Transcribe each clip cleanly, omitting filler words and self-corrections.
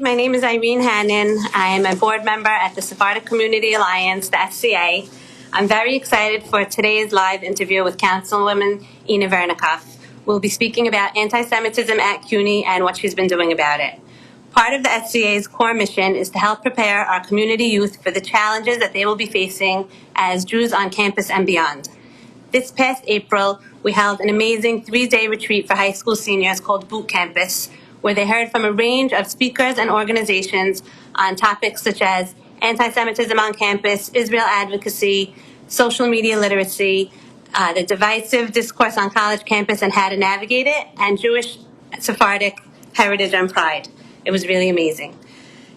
my name is Irene Hanan. I am a board member at the Sephardic Community Alliance, the SCA. I'm very excited for today's live interview with Councilwoman Inna Vernikov. We'll be speaking about anti-Semitism at Cuny and what she's been doing about it. Part of the SCA's core mission is to help prepare our community youth for the challenges that they will be facing as Jews on campus and beyond. This past April, we held an amazing 3-day retreat for high school seniors called Boot Campus, where they heard from a range of speakers and organizations on topics such as anti-Semitism on campus, Israel advocacy, social media literacy, the divisive discourse on college campus and how to navigate it, and Jewish Sephardic heritage and pride. It was really amazing.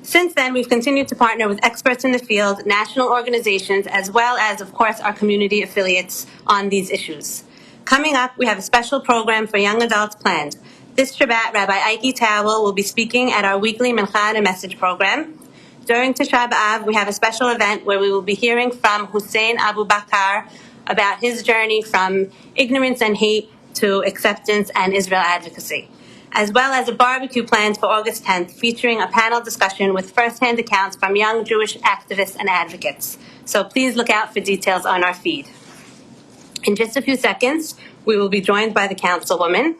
Since then, we've continued to partner with experts in the field, national organizations, as well as, of course, our community affiliates on these issues. Coming up, we have a special program for young adults planned. This Shabbat, Rabbi Ike Towel will be speaking at our weekly Mincha and a Message program. During Tisha B'Av, we have a special event where we will be hearing from Hussein Abu Bakr about his journey from ignorance and hate to acceptance and Israel advocacy, as well as a barbecue planned for August 10th featuring a panel discussion with first-hand accounts from young Jewish activists and advocates. So please look out for details on our feed. In just a few seconds, we will be joined by the Councilwoman.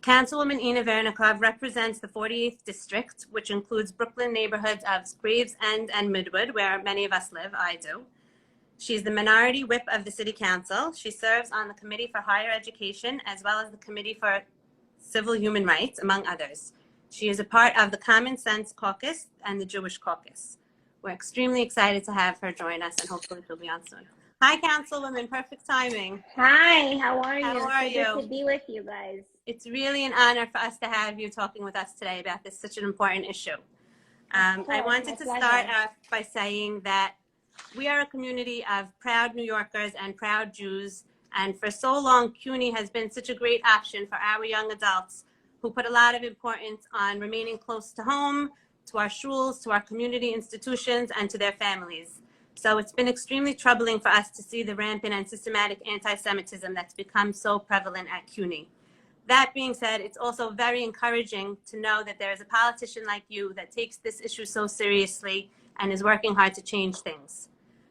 Councilwoman Inna Vernikov represents the 48th District, which includes Brooklyn neighborhoods of Gravesend and Midwood, where many of us live. I do. She's the minority whip of the City Council. She serves on the Committee for Higher Education, as well as the Committee for Civil Human Rights, among others. She is a part of the Common Sense Caucus and the Jewish Caucus. We're extremely excited to have her join us, and hopefully she'll be on soon. Hi, Councilwoman. Perfect timing. Hi, how are you? How are you? Good to be with you guys. It's really an honor for us to have you talking with us today about this such an important issue. I wanted to start off by saying that we are a community of proud New Yorkers and proud Jews, and for so long, Cuny has been such a great option for our young adults who put a lot of importance on remaining close to home, to our shuls, to our community institutions, and to their families. So it's been extremely troubling for us to see the rampant and systematic anti-Semitism that's become so prevalent at Cuny. That being said, it's also very encouraging to know that there is a politician like you that takes this issue so seriously and is working hard to change things.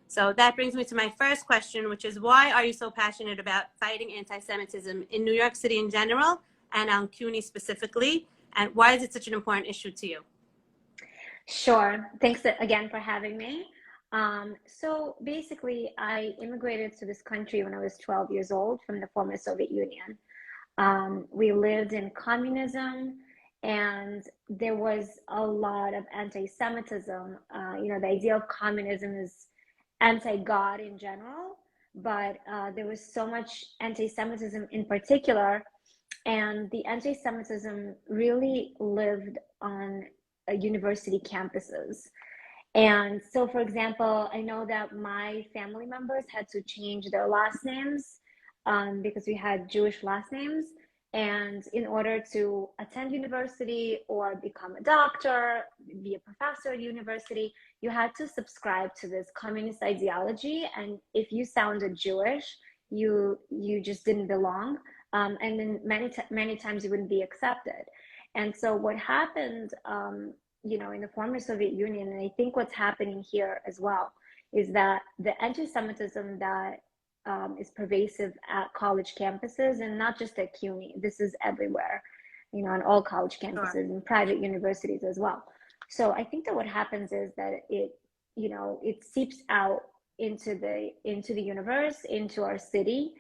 So that brings me to my first question, which is, why are you so passionate about fighting anti-Semitism in New York City in general and on Cuny specifically? And why is it such an important issue to you? Sure. Thanks again for having me. So basically, I immigrated to this country when I was 12 years old from the former Soviet Union. We lived in communism, and there was a lot of anti-Semitism. The idea of communism is anti-God in general, but there was so much anti-Semitism in particular, and the anti-Semitism really lived on university campuses. And so, for example, I know that my family members had to change their last names because we had Jewish last names. And in order to attend university or become a doctor, be a professor at university, you had to subscribe to this communist ideology. And if you sounded Jewish, you just didn't belong. And then many times you wouldn't be accepted. And so what happened, in the former Soviet Union, and I think what's happening here as well, is that the anti-Semitism that is pervasive at college campuses, and not just at Cuny. This is everywhere, on all college campuses and private universities as well. So I think that what happens is that it seeps out into the universe, into our city.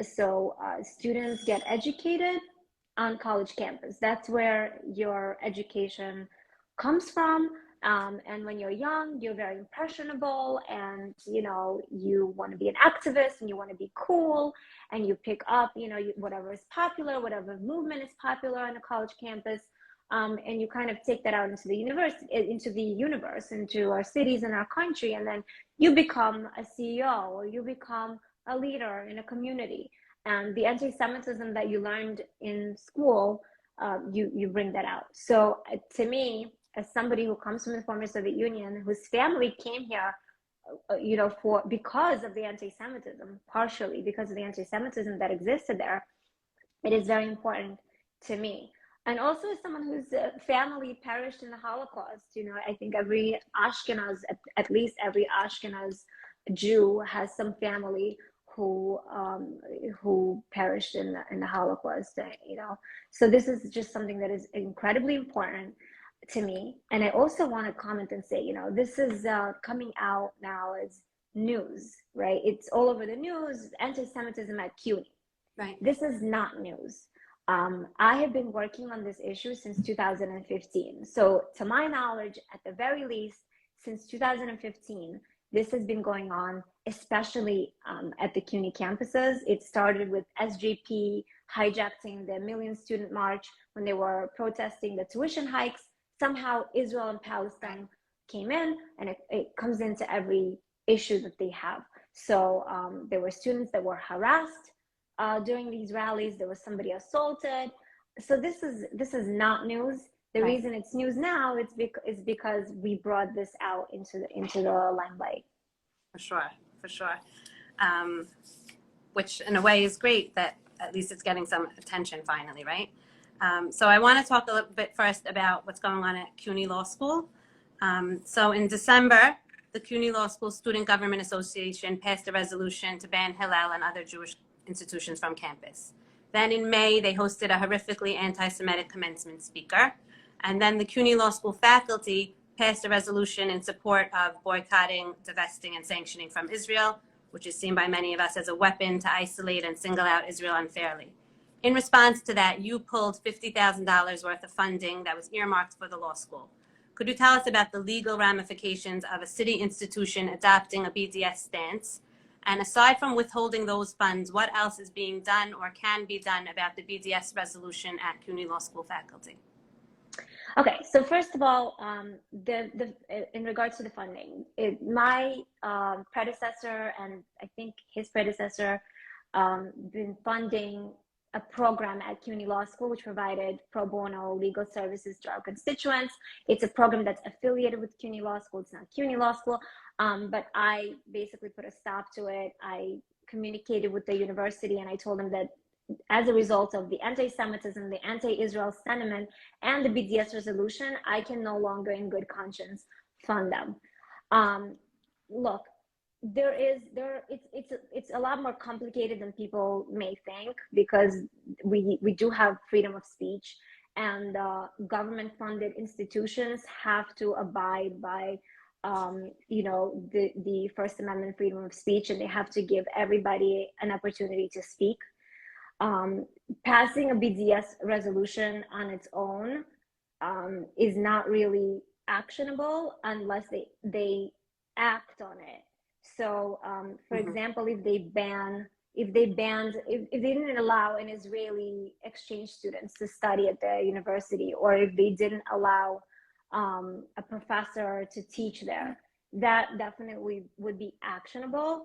So students get educated on college campus. That's where your education comes from. And when you're young, you're very impressionable, and you want to be an activist, and you want to be cool, and you pick up whatever is popular, whatever movement is popular on a college campus, and you kind of take that out into the universe, into our cities and our country, and then you become a CEO, or you become a leader in a community. And the anti-Semitism that you learned in school, you bring that out. So to me, as somebody who comes from the former Soviet Union, whose family came here because of the anti-Semitism, partially because of the anti-Semitism that existed there, it is very important to me. And also as someone whose family perished in the Holocaust, I think every Ashkenaz, at least every Ashkenaz Jew has some family who perished in the Holocaust, So this is just something that is incredibly important to me. And I also want to comment and say, this is coming out now as news, right? It's all over the news, anti-Semitism at Cuny. Right. This is not news. I have been working on this issue since 2015. So to my knowledge, at the very least, since 2015, this has been going on, especially at the CUNY campuses. It started with SJP hijacking the Million Student March when they were protesting the tuition hikes. Somehow Israel and Palestine came in, and it comes into every issue that they have. So there were students that were harassed during these rallies. There was somebody assaulted. So this is not news. The reason it's news now is because we brought this out into the limelight. For sure. Which in a way is great that at least it's getting some attention finally, right? So I want to talk a little bit first about what's going on at Cuny Law School. So in December, the Cuny Law School Student Government Association passed a resolution to ban Hillel and other Jewish institutions from campus. Then in May, they hosted a horrifically anti-Semitic commencement speaker. And then the Cuny Law School faculty passed a resolution in support of boycotting, divesting, and sanctioning from Israel, which is seen by many of us as a weapon to isolate and single out Israel unfairly. In response to that, you pulled $50,000 worth of funding that was earmarked for the law school. Could you tell us about the legal ramifications of a city institution adopting a BDS stance? And aside from withholding those funds, what else is being done or can be done about the BDS resolution at Cuny Law School faculty? Okay, so first of all, in regards to the funding, my predecessor and I think his predecessor been funding a program at Cuny Law School which provided pro bono legal services to our constituents. It's a program that's affiliated with Cuny Law School. It's not Cuny Law School, but I basically put a stop to it. I communicated with the university and I told them that as a result of the anti-Semitism, the anti-Israel sentiment, and the BDS resolution, I can no longer in good conscience fund them. Look, it's a lot more complicated than people may think, because we do have freedom of speech, and government-funded institutions have to abide by the First Amendment freedom of speech, and they have to give everybody an opportunity to speak. Passing a BDS resolution on its own is not really actionable unless they act on it. So, for example, if they didn't allow an Israeli exchange students to study at the university, or if they didn't allow a professor to teach there, that definitely would be actionable.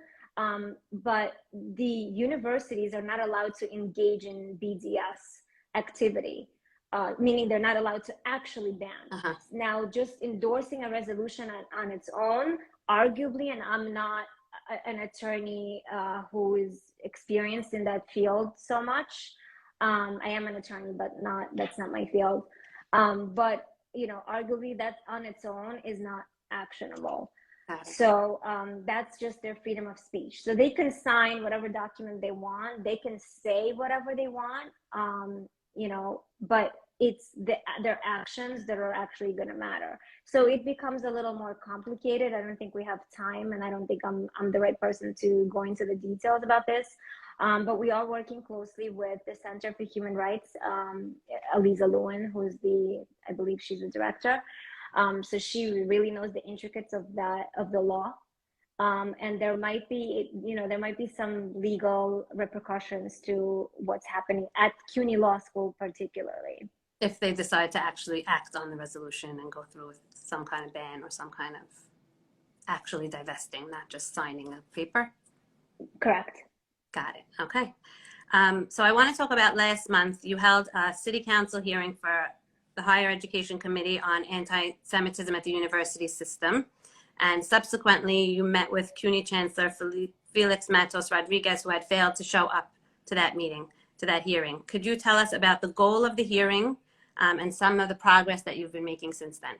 But the universities are not allowed to engage in BDS activity, meaning they're not allowed to actually ban. Now, just endorsing a resolution on its own, arguably, and I'm not an attorney who is experienced in that field so much. I am an attorney, but that's not my field. But arguably, that on its own is not actionable. So that's just their freedom of speech. So they can sign whatever document they want. They can say whatever they want, but it's their actions that are actually going to matter. So it becomes a little more complicated. I don't think we have time, and I don't think I'm the right person to go into the details about this. But we are working closely with the Center for Human Rights, Aliza Lewin, who's I believe she's the director. So she really knows the intricacies of the law, and there might be some legal repercussions to what's happening at Cuny Law School, particularly if they decide to actually act on the resolution and go through with some kind of ban or some kind of actually divesting, not just signing a paper. Correct. Got it. Okay. So I want to talk about last month. You held a city council hearing for the Higher Education Committee on Anti-Semitism at the university system. And subsequently, you met with CUNY Chancellor Felix Matos Rodriguez, who had failed to show up to that meeting, to that hearing. Could you tell us about the goal of the hearing and some of the progress that you've been making since then?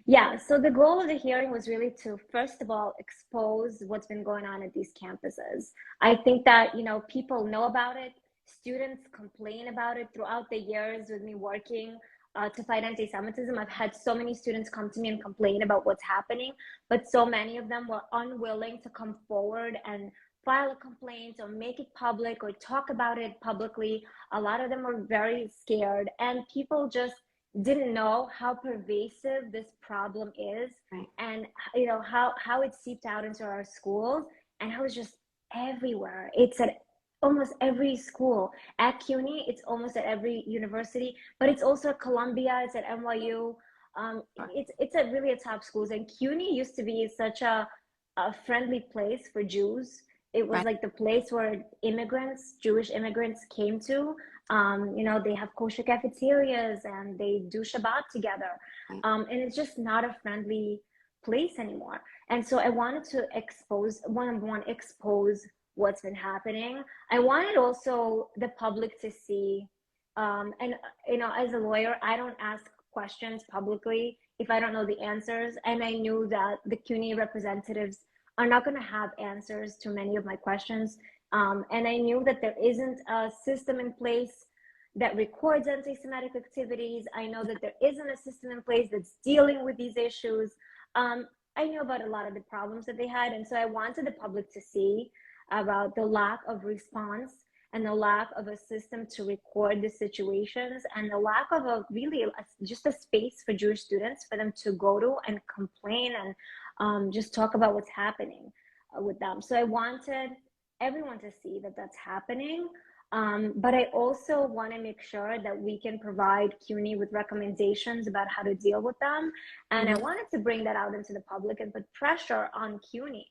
Yeah, so the goal of the hearing was really to, first of all, expose what's been going on at these campuses. I think that, people know about it. Students complain about it throughout the years with me working to fight anti-Semitism. I've had so many students come to me and complain about what's happening, but so many of them were unwilling to come forward and file a complaint or make it public or talk about it publicly. A lot of them were very scared, and people just didn't know how pervasive this problem is, Right. and how it seeped out into our schools, and how it's just everywhere. It's at almost every school. At CUNY, it's almost at every university, but it's also at Columbia, it's at NYU. It's at really a top schools, and CUNY used to be such a friendly place for Jews. It was Right. like the place where Jewish immigrants came to. They have kosher cafeterias and they do Shabbat together. Right. And it's just not a friendly place anymore. And so I wanted to expose what's been happening. I wanted also the public to see, as a lawyer, I don't ask questions publicly if I don't know the answers. And I knew that the CUNY representatives are not going to have answers to many of my questions. And I knew that there isn't a system in place that records anti-Semitic activities. I know that there isn't a system in place that's dealing with these issues. I knew about a lot of the problems that they had. And so I wanted the public to see about the lack of response and the lack of a system to record the situations, and the lack of just a space for Jewish students for them to go to and complain and just talk about what's happening with them. So I wanted everyone to see that that's happening. But I also want to make sure that we can provide CUNY with recommendations about how to deal with them. And I wanted to bring that out into the public and put pressure on CUNY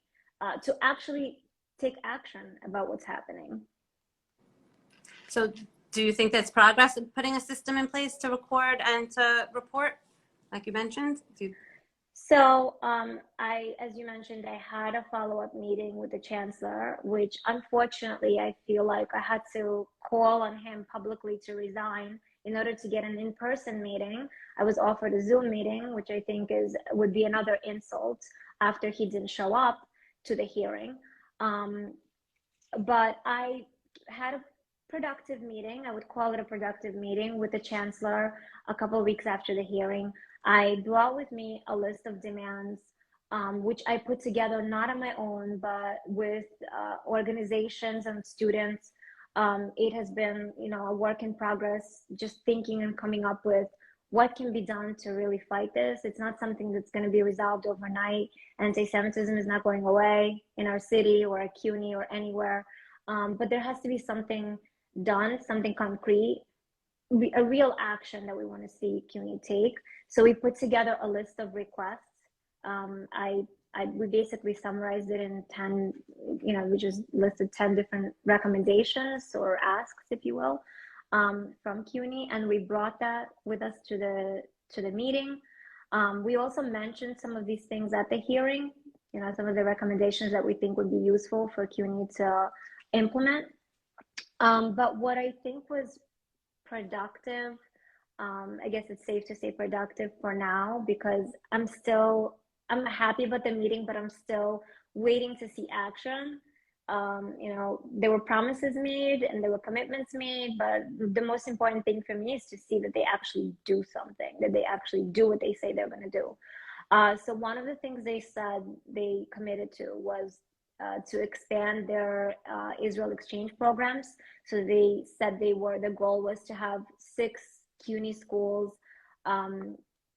to actually take action about what's happening. So do you think that's progress in putting a system in place to record and to report, like you mentioned? So as you mentioned, I had a follow-up meeting with the chancellor, which unfortunately I feel like I had to call on him publicly to resign in order to get an in-person meeting. I was offered a Zoom meeting, which I think would be another insult after he didn't show up to the hearing. But I had a productive meeting. I would call it a productive meeting with the chancellor a couple of weeks after the hearing. I brought with me a list of demands, which I put together not on my own, but with organizations and students. It has been, a work in progress, just thinking and coming up with what can be done to really fight this. It's not something that's going to be resolved overnight. Anti-Semitism is not going away in our city or at CUNY or anywhere. But there has to be something done, something concrete, a real action that we want to see CUNY take. So we put together a list of requests. We basically summarized it in 10, we just listed 10 different recommendations or asks, if you will, from CUNY, and we brought that with us to the meeting. We also mentioned some of these things at the hearing, some of the recommendations that we think would be useful for CUNY to implement. But what I think was productive, I guess it's safe to say productive for now, because I'm happy about the meeting, but I'm still waiting to see action. There were promises made and there were commitments made, but the most important thing for me is to see that they actually do something, that they actually do what they say they're going to do. So one of the things they said they committed to was to expand their Israel exchange programs. So they said the goal was to have 6 CUNY schools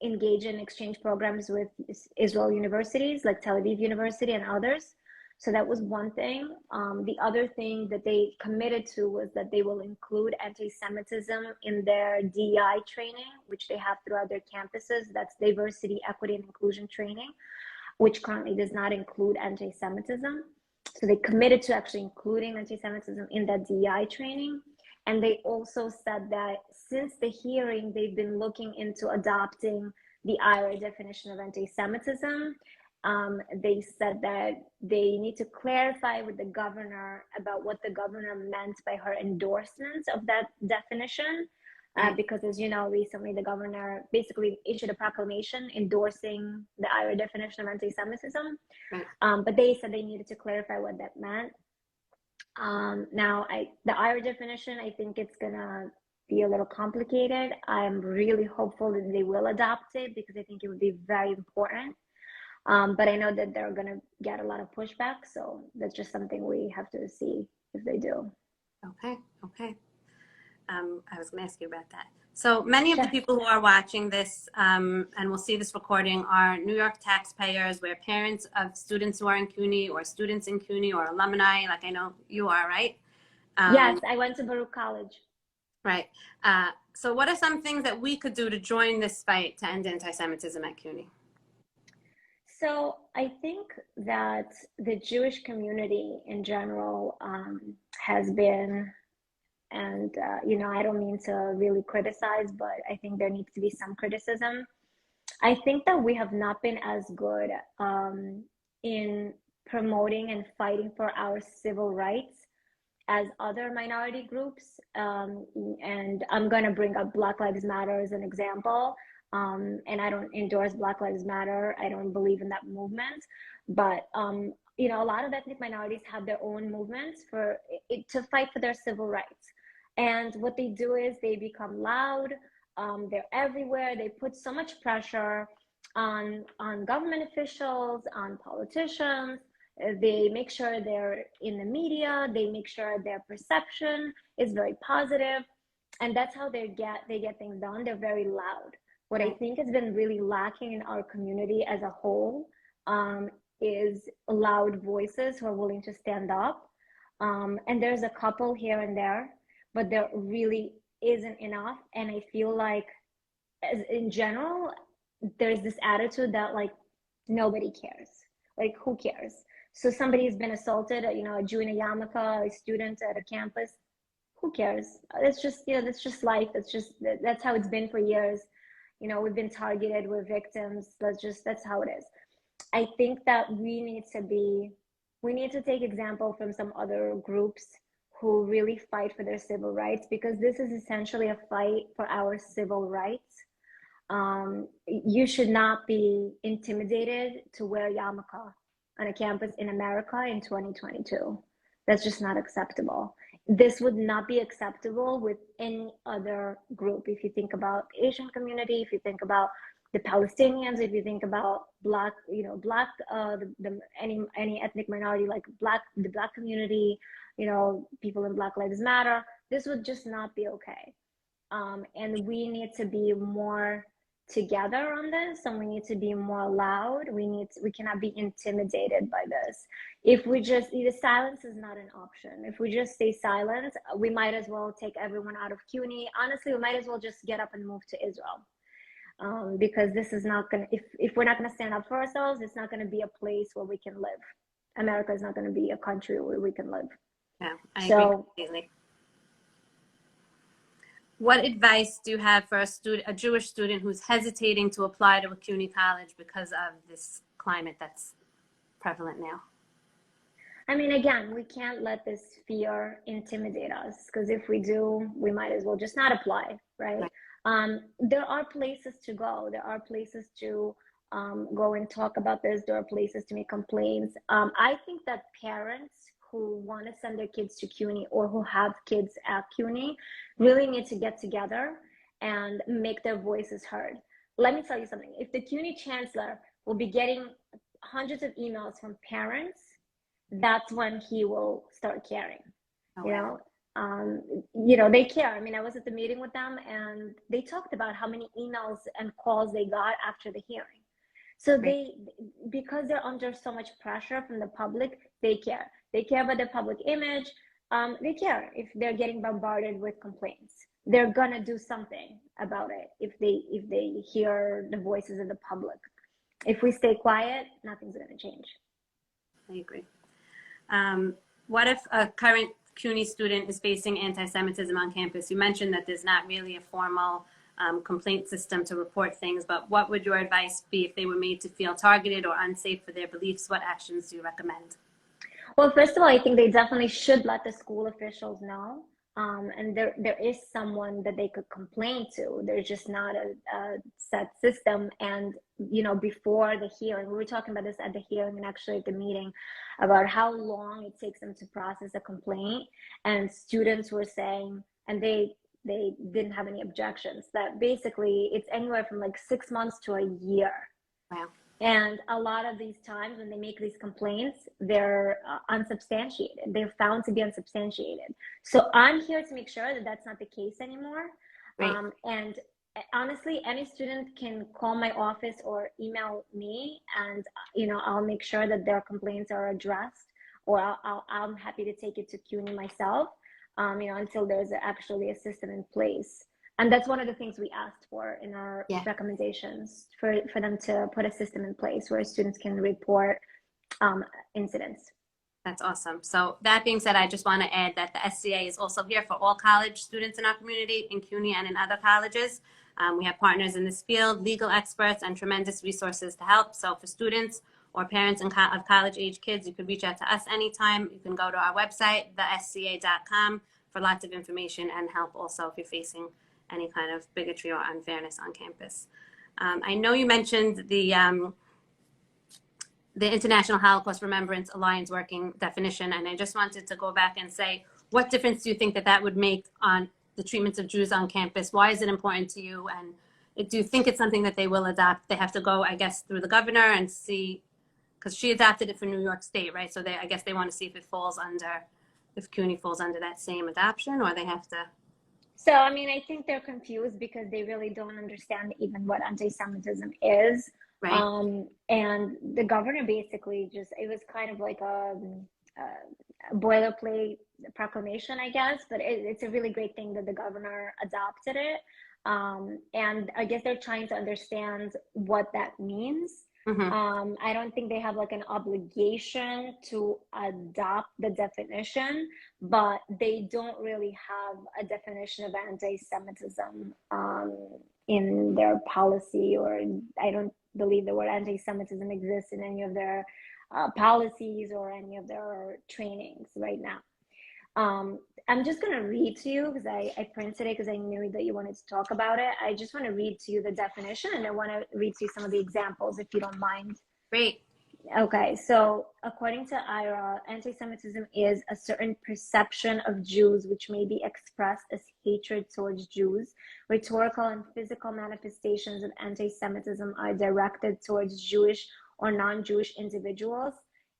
engage in exchange programs with Israel universities like Tel Aviv University and others. So that was one thing. The other thing that they committed to was that they will include anti-Semitism in their DEI training, which they have throughout their campuses. That's diversity, equity, and inclusion training, which currently does not include anti-Semitism. So they committed to actually including anti-Semitism in that DEI training. And they also said that since the hearing, they've been looking into adopting the IRA definition of anti-Semitism. They said that they need to clarify with the governor about what the governor meant by her endorsements of that definition. Because, as you know, recently the governor basically issued a proclamation endorsing the IRA definition of anti-Semitism. But they said they needed to clarify what that meant. Now, the IRA definition, I think it's gonna be a little complicated. I'm really hopeful that they will adopt it because I think it would be very important. But I know that they're gonna get a lot of pushback, so that's just something we have to see if they do. Okay, okay. I was going to ask you about that. So many of the Sure. people who are watching this and will see this recording are New York taxpayers. We're parents of students who are in Cuny or students in Cuny or alumni, like I know you are, right? Yes, I went to Baruch College. Right. So what are some things that we could do to join this fight to end anti-Semitism at Cuny? So I think that the Jewish community in general has been, and you know, I don't mean to really criticize, but I think there needs to be some criticism. I think that we have not been as good in promoting and fighting for our civil rights as other minority groups. And I'm going to bring up Black Lives Matter as an example. And I don't endorse Black Lives Matter. I don't believe in that movement. But, you know, a lot of ethnic minorities have their own movements to fight for their civil rights. And what they do is they become loud. They're everywhere. They put so much pressure on government officials, on politicians. They make sure they're in the media. They make sure their perception is very positive, and that's how they get things done. They're very loud. What I think has been really lacking in our community as a whole is loud voices who are willing to stand up. And there's a couple here and there, but there really isn't enough. And I feel like, in general, there's this attitude that like nobody cares. Like, who cares? So somebody's been assaulted, you know, a Jew in a yarmulke, a student at a campus. Who cares? It's just, you know, that's just life. That's how it's been for years. You know, we've been targeted, we're victims. That's how it is. I think that we need to take example from some other groups who really fight for their civil rights, because this is essentially a fight for our civil rights. You should not be intimidated to wear yarmulke on a campus in America in 2022. That's just not acceptable. This would not be acceptable with any other group. If you think about the Asian community, if you think about the Palestinians, if you think about Black, you know, any ethnic minority like the Black community, you know, people in Black Lives Matter, this would just not be okay. And we need to be more together on this, and we need to be more loud. We cannot be intimidated by this. If we just, the silence is not an option. If we just stay silent, we might as well take everyone out of Cuny. Honestly, we might as well just get up and move to Israel. Because this is not gonna, if we're not gonna stand up for ourselves, it's not gonna be a place where we can live. America is not gonna be a country where we can live. Yeah, I agree completely. What advice do you have for a Jewish student who's hesitating to apply to a Cuny college because of this climate that's prevalent now? I mean, again, we can't let this fear intimidate us, because if we do, we might as well just not apply, right? There are places to go. There are places to go and talk about this. There are places to make complaints. I think that parents who want to send their kids to Cuny or who have kids at Cuny really need to get together and make their voices heard. Let me tell you something. If the Cuny chancellor will be getting hundreds of emails from parents, that's when he will start caring. You know, they care. I mean, I was at the meeting with them and they talked about how many emails and calls they got after the hearing. So because they're under so much pressure from the public, they care. They care about their public image. They care if they're getting bombarded with complaints. They're gonna do something about it if they hear the voices of the public. If we stay quiet, nothing's gonna change. I agree. What if a current Cuny student is facing anti-Semitism on campus? You mentioned that there's not really a formal complaint system to report things, but what would your advice be if they were made to feel targeted or unsafe for their beliefs? What actions do you recommend? Well, first of all, I think they definitely should let the school officials know. And there is someone that they could complain to. There's just not a set system. And, you know, before the hearing, we were talking about this at the hearing and actually at the meeting about how long it takes them to process a complaint. And students were saying, and they didn't have any objections, that basically it's anywhere from like 6 months to a year. Wow. And a lot of these times when they make these complaints, they're unsubstantiated. They're found to be unsubstantiated. So I'm here to make sure that that's not the case anymore. Great. And honestly, any student can call my office or email me, and you know, I'll make sure that their complaints are addressed, or I'm happy to take it to Cuny myself. You know, until there's actually a system in place. And that's one of the things we asked for in our recommendations, for them to put a system in place where students can report incidents. That's awesome. So that being said, I just want to add that the SCA is also here for all college students in our community, in Cuny and in other colleges. We have partners in this field, legal experts, and tremendous resources to help. So for students or parents of college-age kids, you could reach out to us anytime. You can go to our website, thesca.com, for lots of information and help also if you're facing any kind of bigotry or unfairness on campus. I know you mentioned the International Holocaust Remembrance Alliance working definition, and I just wanted to go back and say, what difference do you think that that would make on the treatments of Jews on campus? Why is it important to you? And do you think it's something that they will adopt? They have to go, I guess, through the governor and see, because she adopted it for New York State, right? So I guess they want to see if it falls under, if Cuny falls under that same adoption, or they have to. So, I mean, I think they're confused because they really don't understand even what anti-Semitism is. Right. And the governor basically just, it was kind of like a boilerplate proclamation, I guess, but it's a really great thing that the governor adopted it. And I guess they're trying to understand what that means. Mm-hmm. I don't think they have like an obligation to adopt the definition, but they don't really have a definition of anti-Semitism in their policy, or I don't believe the word anti-Semitism exists in any of their policies or any of their trainings right now. I'm just going to read to you because I printed it because I knew that you wanted to talk about it. I just want to read to you the definition, and I want to read to you some of the examples if you don't mind. Great. Okay, so according to IRA, anti-Semitism is a certain perception of Jews which may be expressed as hatred towards Jews. Rhetorical and physical manifestations of anti-Semitism are directed towards Jewish or non-Jewish individuals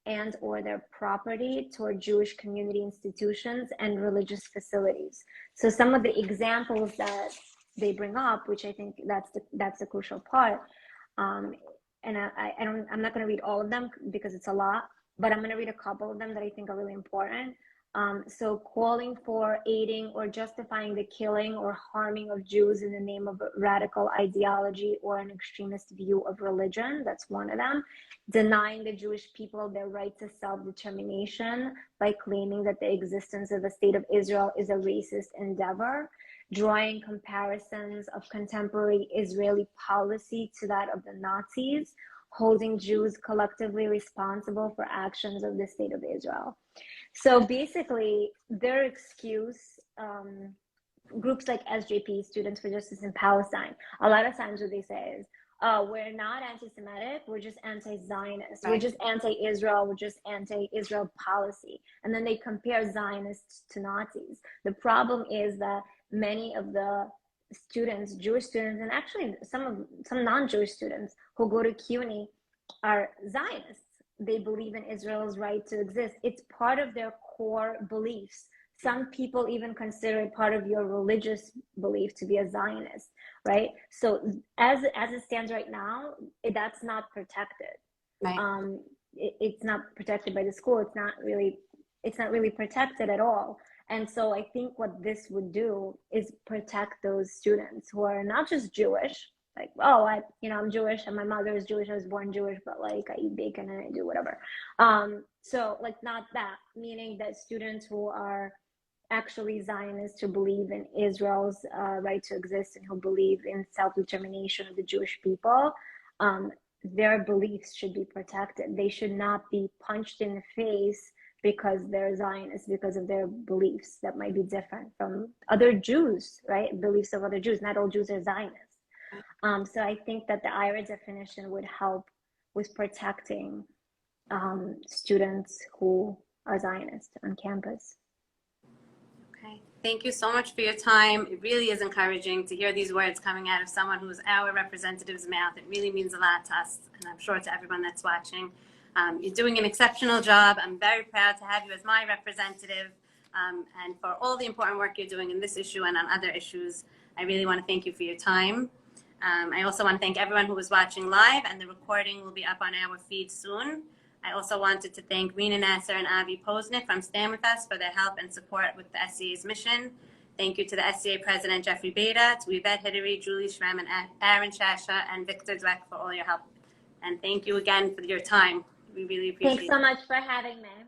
and or their property, toward Jewish community institutions and religious facilities. So some of the examples that they bring up, which I think that's the crucial part, and I'm not going to read all of them because it's a lot, but I'm going to read a couple of them that I think are really important. So calling for, aiding, or justifying the killing or harming of Jews in the name of a radical ideology or an extremist view of religion, that's one of them. Denying the Jewish people their right to self-determination by claiming that the existence of the state of Israel is a racist endeavor. Drawing comparisons of contemporary Israeli policy to that of the Nazis, holding Jews collectively responsible for actions of the state of Israel. So basically, their excuse, groups like SJP, Students for Justice in Palestine, a lot of times what they say is, oh, we're not anti-Semitic, we're just anti-Zionist, right. We're just anti-Israel, we're just anti-Israel policy. And then they compare Zionists to Nazis. The problem is that many of the students, Jewish students, and actually some non-Jewish students who go to Cuny are Zionists. They believe in Israel's right to exist. It's part of their core beliefs. Some people even consider it part of your religious belief to be a Zionist, right? So as it stands right now, that's not protected. Right. It's not protected by the school. It's not really protected at all. And so I think what this would do is protect those students who are not just Jewish, like, oh, I'm Jewish and my mother is Jewish, I was born Jewish, but like I eat bacon and I do whatever. So like not that, meaning that students who are actually Zionists who believe in Israel's right to exist and who believe in self-determination of the Jewish people, their beliefs should be protected. They should not be punched in the face because they're Zionists, because of their beliefs that might be different from other Jews, right? Beliefs of other Jews. Not all Jews are Zionists. So I think that the IRA definition would help with protecting students who are Zionist on campus. Okay, thank you so much for your time. It really is encouraging to hear these words coming out of someone who is our representative's mouth. It really means a lot to us, and I'm sure to everyone that's watching. You're doing an exceptional job. I'm very proud to have you as my representative, and for all the important work you're doing in this issue and on other issues. I really want to thank you for your time. I also want to thank everyone who was watching live, and the recording will be up on our feed soon. I also wanted to thank Rena Nasser and Avi Posnick from Stand With Us for their help and support with the SCA's mission. Thank you to the SCA President Jeffrey Beda, to Yvette Hidary, Julie Schramm, and Aaron Shasha, and Victor Dweck for all your help. And thank you again for your time. We really appreciate it. Thanks so much for having me.